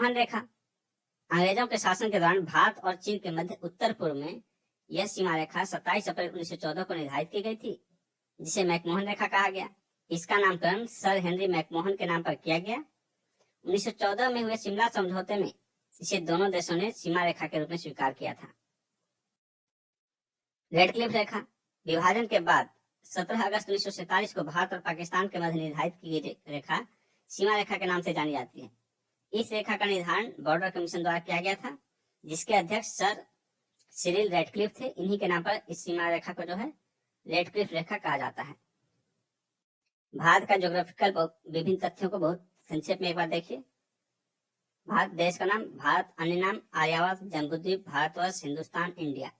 McMahon रेखा। अंग्रेजों के शासन के दौरान भारत और चीन के मध्य उत्तर पूर्व में यह सीमा रेखा 27 अप्रैल 1914 को निर्धारित की गई थी, जिसे मैकमोहन रेखा कहा गया। इसका नामकरण सर हेनरी मैकमोहन के नाम पर किया गया। 1914 में हुए शिमला समझौते में इसे दोनों देशों ने सीमा रेखा के रूप में स्वीकार किया था। रेडक्लिफ रेखा विभाजन के बाद 17 अगस्त 1947 को भारत और पाकिस्तान के मध्य निर्धारित की गई रेखा सीमा रेखा के नाम से जानी जाती है। इस रेखा का निर्धारण बॉर्डर कमीशन द्वारा किया गया था, जिसके अध्यक्ष सर सिरिल रेडक्लिफ थे। इन्हीं के नाम पर इस सीमा रेखा को जो है रेडक्लिफ रेखा कहा जाता है। भारत का ज्योग्राफिकल विभिन्न तथ्यों को बहुत संक्षेप में एक बार देखिए। भारत देश का नाम भारत, अन्य नाम आर्यावर्त, जम्बूद्वीप, भारतवर्ष, हिंदुस्तान, इंडिया।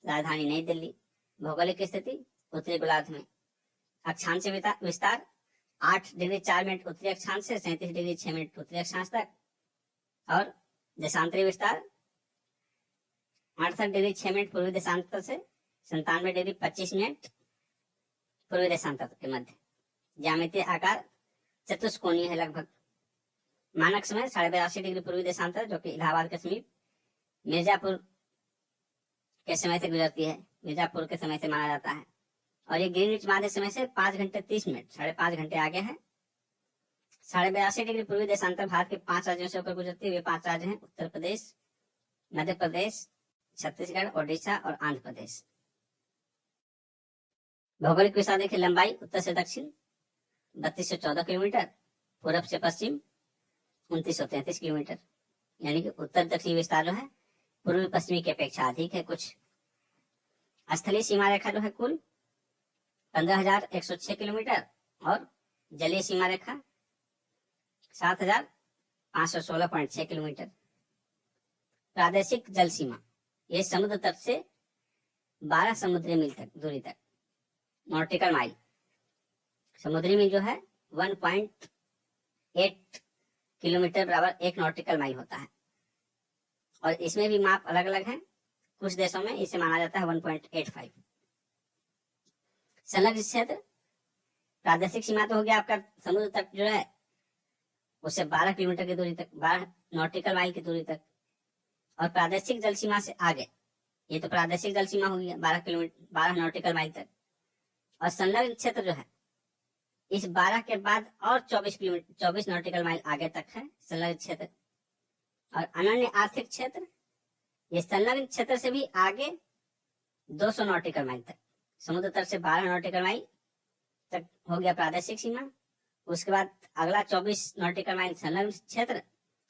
राजधानी नई दिल्ली। भौगोलिक स्थिति उत्तरी गोलार्ध में। अक्षांश विस्तार 8 डिग्री 4 मिनट उत्तरी अक्षांश से 37 डिग्री 6 मिनट उत्तरी अक्षांश तक, और देशांतरी विस्तार 68 डिग्री 6 मिनट पूर्वी देशांतर से 97 डिग्री 25 मिनट पूर्वी देशांतर के मध्य। ज्यामितीय आकार चतुष्कोणीय है लगभग। मानक समय 82.5 डिग्री पूर्वी देशांतर, जो कि इलाहाबाद के समीप मिर्जापुर के समय से गुजरती है, मिर्जापुर के समय से माना जाता है। और ये ग्रीनविच माध्य समय से 5 घंटे 30 मिनट, 5.5 घंटे आगे है। 82.5 डिग्री पूर्वी देशांतर भारत के 5 राज्यों से होकर गुजरती है। वे 5 राज्य हैं उत्तर प्रदेश, मध्य प्रदेश, छत्तीसगढ़, ओडिशा और आंध्र प्रदेश। भौगोलिक विस्तार देखिए। लंबाई उत्तर से दक्षिण 3214 किलोमीटर, पूर्व से पश्चिम 2933 किलोमीटर, यानी कि उत्तर दक्षिणी विस्तार जो है पूर्वी पश्चिमी की अपेक्षा अधिक है कुछ। स्थलीय सीमा रेखा जो है कुल 15,106 किलोमीटर, और जलीय सीमा रेखा 7,516.6 किलोमीटर। प्रादेशिक जल सीमा ये समुद्र तट से 12 समुद्री मील तक दूरी तक, नॉटिकल माइल। समुद्री मील जो है 1.8 किलोमीटर बराबर 1 नॉटिकल माइल होता है, और इसमें भी माप अलग अलग हैं। कुछ देशों में इसे माना जाता है 1.85। संलग्न क्षेत्र प्रादेशिक सीमा तो हो गया आपका समुद्र तक जो है उससे 12 किलोमीटर की दूरी तक, 12 नॉटिकल माइल की दूरी तक। और प्रादेशिक जल सीमा से आगे, ये तो प्रादेशिक जल सीमा हो गया 12 किलोमीटर, 12 नॉटिकल माइल तक। और संलग्न क्षेत्र जो है इस 12 के बाद और 24 नॉटिकल माइल आगे तक है संलग्न क्षेत्र। और अनन्य आर्थिक क्षेत्र ये संलग्न क्षेत्र से भी आगे 200 नॉटिकल माइल तक, समुद्र तट से 12 नॉटिकल माइल तक हो गया प्रादेशिक सीमा। उसके बाद अगला 24 नॉटिकल माइल संलग्न क्षेत्र,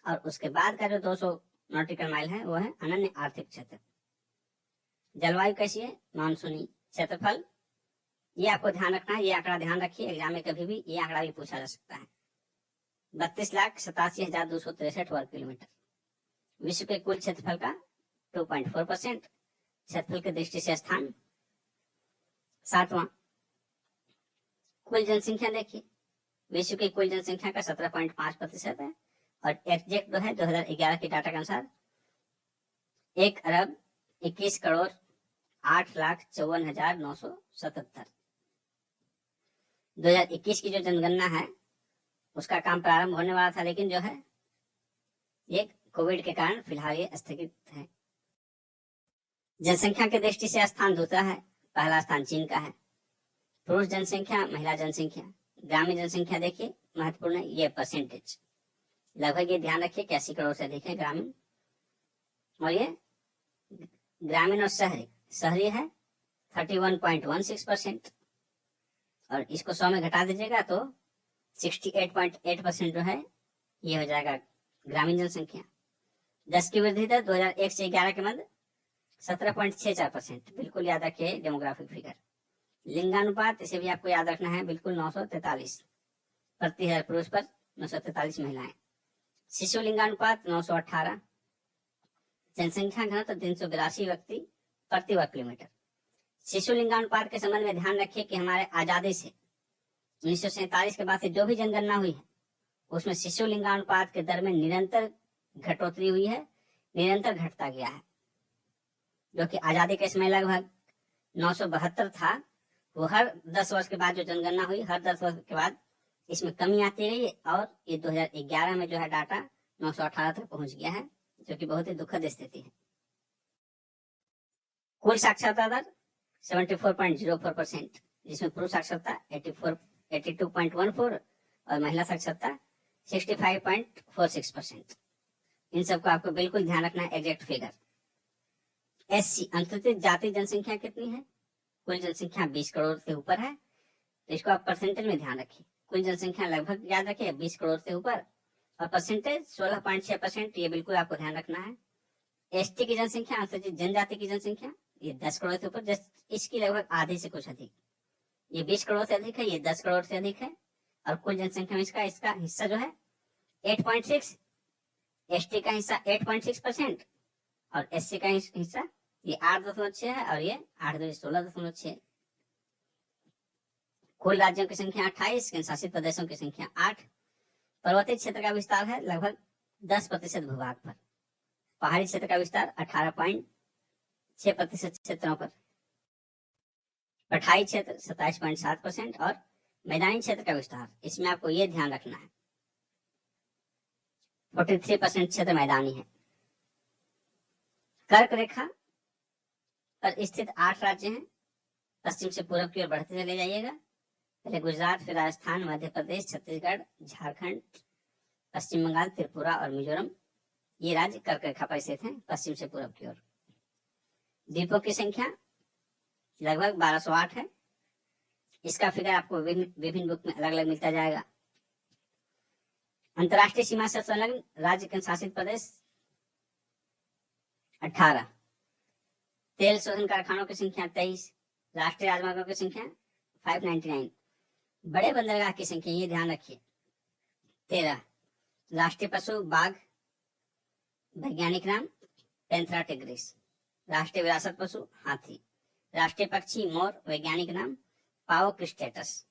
और उसके बाद का जो 200 नॉटिकल माइल है वो है अनन्य आर्थिक क्षेत्र। जलवायु कैसी है? मानसूनी। क्षेत्रफल ये आपको ध्यान रखना है, ये आंकड़ा ध्यान रखिए, एग्जाम में कभी भी ये आंकड़ा भी पूछा जा सकता है। 32,87,263 वर्ग किलोमीटर। विश्व के कुल क्षेत्रफल का 2.4%। क्षेत्रफल की दृष्टि से स्थान 7वां। कुल जनसंख्या देखिए, विश्व की कुल जनसंख्या का 17.5% है, और एग्जैक्ट जो है 2011 के डाटा के अनुसार 1,21,21,08,54,977। 2021 की जो जनगणना है उसका काम प्रारंभ होने वाला था, लेकिन जो है ये कोविड के कारण फिलहाल ये स्थगित है। जनसंख्या की दृष्टि से स्थान दूसरा है, पहला स्थान चीन का है। पुरुष जनसंख्या, महिला जनसंख्या, ग्रामीण जनसंख्या देखिए महत्वपूर्ण है, ये परसेंटेज लगभग ये ध्यान रखिए 81 करोड़ से अधिक है ग्रामीण। और ये ग्रामीण और शहरी है 31.16%, और इसको 100 में घटा दीजिएगा तो 68.8% जो है ये हो जाएगा ग्रामीण जनसंख्या। 10 की वृद्धि दर 2001 से 11 के मध्य 17.64%, बिल्कुल याद रखिए डेमोग्राफिक फिगर। लिंगानुपात इसे भी आपको याद रखना है, बिल्कुल 943 प्रति 1000 पुरुष पर 943 महिलाएं। शिशु लिंगानुपात 918। जनसंख्या घनत्व 382 व्यक्ति प्रति वर्ग किलोमीटर। शिशु लिंगानुपात के संबंध में ध्यान रखिए कि हमारे आजादी से 1947 के बाद से जो भी जनगणना हुई है उसमें शिशु लिंगानुपात के दर में निरंतर घटोतरी हुई है, निरंतर घटता गया है। जो कि आजादी के समय लगभग 972 था, वो हर 10 वर्ष के बाद जो जनगणना हुई, हर 10 वर्ष के बाद इसमें कमी आती रही, और ये 2011 में जो है डाटा 918 तक पहुंच गया है, जो कि बहुत ही दुखद स्थिति है। कुल साक्षरता दर 74.04%, जिसमें पुरुष साक्षरता 82.14 और महिला साक्षरता 65.46%। इन सबको आपको बिल्कुल ध्यान रखना है, एग्जैक्ट फिगर। एससी अनुसूचित जाति जनसंख्या कितनी है? कुल जनसंख्या 20 करोड़ से ऊपर है, तो इसको आप परसेंटेज में ध्यान रखिए। कुल जनसंख्या लगभग याद रखिए 20 करोड़ से ऊपर, और परसेंटेज 16.6%, ये बिल्कुल आपको ध्यान रखना है। एसटी की जनसंख्या, अनुसूचित जनजाति की जनसंख्या, ये 10 करोड़ से ऊपर, इसकी लगभग आधे से कुछ अधिक। ये 20 करोड़ से अधिक है, ये 10 करोड़ से अधिक है, और कुल जनसंख्या में इसका हिस्सा जो है 8.6, एसटी का हिस्सा 8.6%, और एससी का हिस्सा ये 8.6 है, और ये 16.6। कुल राज्यों की संख्या 28, केंद्र शासित प्रदेशों की संख्या 8। पर्वतीय क्षेत्र का विस्तार है लगभग 10% भूभाग पर। पहाड़ी क्षेत्र का विस्तार 18.6% क्षेत्रों पर। पठारी क्षेत्र 27.7%, और मैदानी क्षेत्र का विस्तार, इसमें आपको ये ध्यान रखना है 43% क्षेत्र मैदानी है। कर्क रेखा पर स्थित 8 राज्य हैं। पश्चिम से पूर्व की ओर बढ़ते चले जाइएगा। पहले गुजरात, फिर राजस्थान, मध्य प्रदेश, छत्तीसगढ़, झारखंड, पश्चिम बंगाल, त्रिपुरा और मिजोरम, ये राज्य कर्क रेखा पर स्थित हैं पश्चिम से पूर्व की ओर। द्वीपों की संख्या लगभग 1208 है। इसका फिगर आपको विभिन्न बुक में अलग अलग मिलता जाएगा। अंतर्राष्ट्रीय सीमा से संलग्न राज्य केंद्र शासित प्रदेश 18। तेल शोधन कारखानों की संख्या 23। राष्ट्रीय राजमार्गों की संख्या 599। बड़े बंदरगाह की संख्या ये ध्यान रखिए 13। राष्ट्रीय पशु बाघ, वैज्ञानिक नाम पेंथरा टिग्रिस। राष्ट्रीय विरासत पशु हाथी। राष्ट्रीय पक्षी मोर, वैज्ञानिक नाम पाओ क्रिस्टेटस।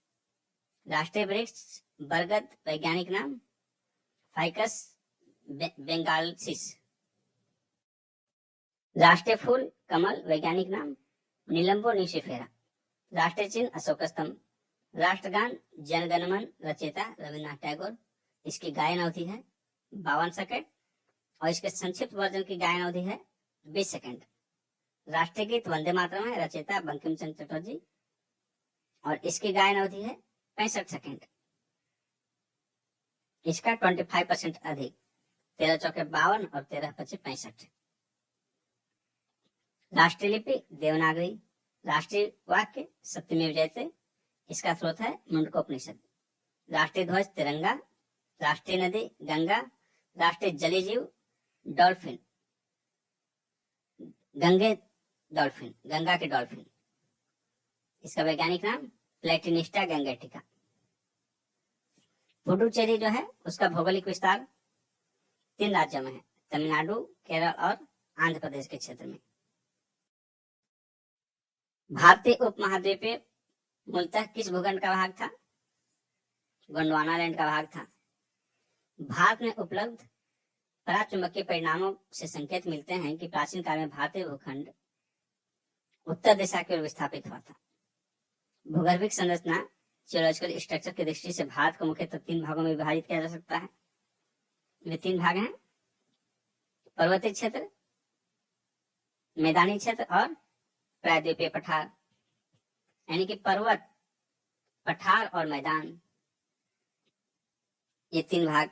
राष्ट्रीय वृक्ष बरगद, वैज्ञानिक नाम फाइकस बेंगालसिस। राष्ट्रीय फूल कमल, वैज्ञानिक नाम नीलंबो निशिफेरा। राष्ट्रीय चिन्ह अशोक स्तंभ। राष्ट्रगान जनगणमन, रचयिता रविन्द्रनाथ टैगोर। इसकी गायन अवधि है 52 सेकंड, और इसके संक्षिप्त वर्जन की गायन अवधि है 20 सेकंड। राष्ट्रीय गीत वंदे मातरम है, रचयिता बंकिम चंद्र चटर्जी, और इसकी गायन अवधि है 65 सेकंड। इसका 25% अधिक, 13 चौके 52 और 13 पचे 65। राष्ट्रीय लिपि देवनागरी। राष्ट्रीय वाक्य सत्यमेव जयते। इसका स्रोत है मुंडकोपनिषद। राष्ट्रीय ध्वज तिरंगा। राष्ट्रीय नदी गंगा। राष्ट्रीय जलीय जीव डॉल्फिन, गंगा के डॉल्फिन। इसका वैज्ञानिक नाम प्लेटिनिस्टा गैंगेटिका। पुडुचेरी जो है उसका भौगोलिक विस्तार 3 राज्यों में है, तमिलनाडु, केरल और आंध्र प्रदेश के क्षेत्र में। भारतीय उपमहाद्वीपीय मूलतः किस भूखंड का भाग था? गोंडवाना लैंड का भाग था। भारत में उपलब्ध पराचुंबकीय परिणामों से संकेत मिलते हैं कि प्राचीन काल में भारतीय भूखंड उत्तर दिशा की ओर विस्थापित हुआ था। भूगर्भिक संरचना जियोलॉजिकल स्ट्रक्चर की दृष्टि से भारत को मुख्यतः 3 भागों में विभाजित किया जा सकता है। वे 3 भाग हैं: पर्वतीय क्षेत्र, मैदानी क्षेत्र और प्रायद्वीपीय पठार। यानी कि पर्वत, पठार और मैदान, ये 3 भाग।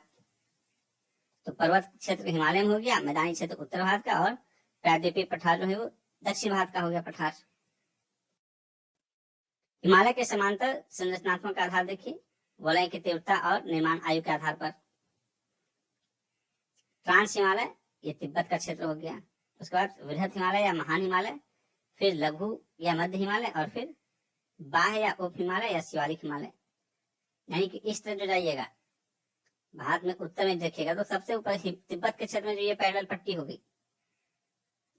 तो पर्वत क्षेत्र हिमालय में हो गया, मैदानी क्षेत्र उत्तर भारत का, और प्रायद्वीपीय पठार जो है वो दक्षिण भारत का हो गया पठार। हिमालय के समांतर संरचनात्मक आधार देखिए, वलय की तीव्रता और निर्माण आयु के आधार पर। ट्रांस हिमालय ये तिब्बत का क्षेत्र हो गया। उसके बाद वृहद हिमालय या महान हिमालय, फिर लघु या मध्य हिमालय, और फिर बाह्य या उप हिमालय या शिवालिक हिमालय। यानी कि इस तरह जो जाइएगा भारत में उत्तर में देखिएगा तो सबसे ऊपर तिब्बत के क्षेत्र में जो ये पैरेलल पट्टी होगी,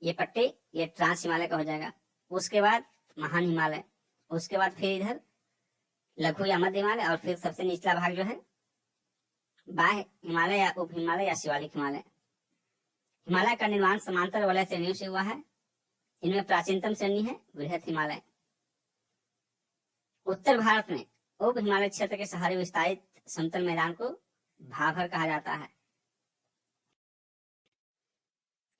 ये पट्टी ये ट्रांस हिमालय का हो जाएगा। उसके बाद महान हिमालय, उसके बाद फिर इधर लघु या मध्य हिमालय, और फिर सबसे निचला भाग जो है बाह्य हिमालय या उप हिमालय या शिवालिक हिमालय। हिमालय का निर्माण समांतर वलय श्रेणियों से हुआ है। इनमें प्राचीनतम श्रेणी है वृहद हिमालय। उत्तर भारत में उप हिमालय क्षेत्र के सहारे विस्तारित समतल मैदान को भाभर कहा जाता है।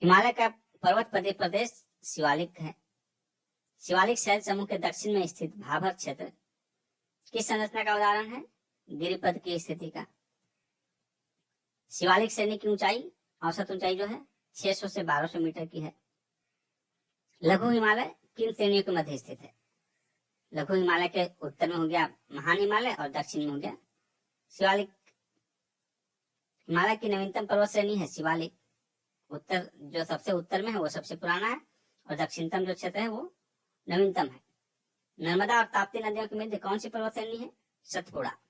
हिमालय का पर्वत प्रदेश शिवालिक है। शिवालिक शैल समूह के दक्षिण में स्थित भाबर क्षेत्र किस संरचना का उदाहरण है? गिरिपद की स्थिति का। शिवालिक श्रेणी की ऊंचाई, औसत ऊंचाई जो है 600 से 1200 मीटर की है। लघु हिमालय किन श्रेणियों के मध्य स्थित है? लघु हिमालय के उत्तर में हो गया महान हिमालय और दक्षिण में हो गया शिवालिक। हिमालय की नवीनतम पर्वत श्रेणी है शिवालिक। उत्तर जो सबसे उत्तर में है वो सबसे पुराना है और दक्षिणतम जो क्षेत्र है वो नवीनतम है। नर्मदा और ताप्ती नदियों के मध्य कौन सी पर्वत श्रेणी है? सतपुड़ा।